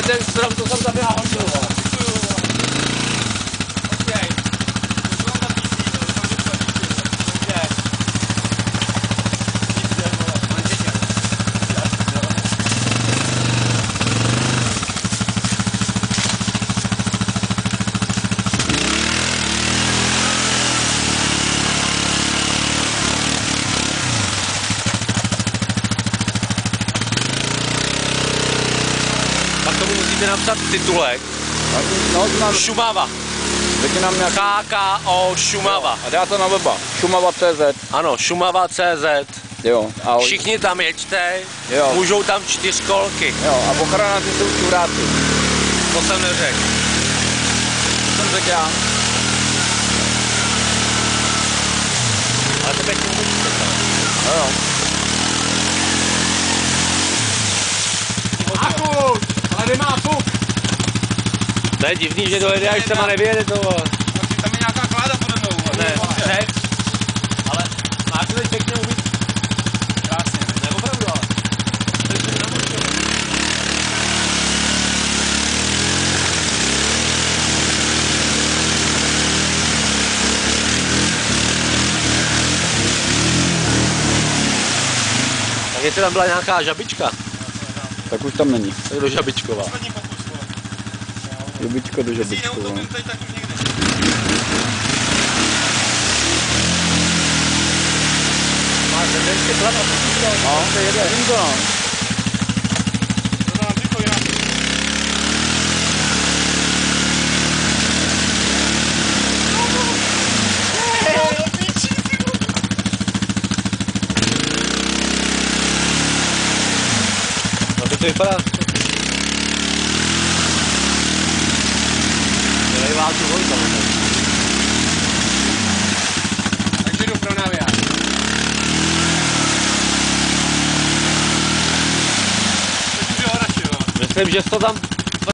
ten strom, to jsem tam já hodil. Musíte napsat titulek. No, Šumava. KKO Šumava. A dá to na weba. Šumava.cz. Ano, Šumava.cz. Jo. A všichni tam jeďte, jo. Můžou tam 4kolky. Jo, a ochrana ty jsou čuráci. To jsem neřekl. To jsem řekl já. Ale to pěkně můžete. Jo. Aku! Ale nemá fuk! To je divný, že dojede, až sama nevyjede to. Tam je nějaká kláda pode mnou. Ne, ale máš to teď pěkně umít. Krásně, ne opravdu, ale. Tak jestli tam byla nějaká žabička. Tak už tam není. Tak do Žabičkova. Žabičko do Žabičkova. Máš ten plan a no, to jede. To no. To vypadá. Dělej válku vojta. Takže jdu pro navijář. Myslím, že jsi to tam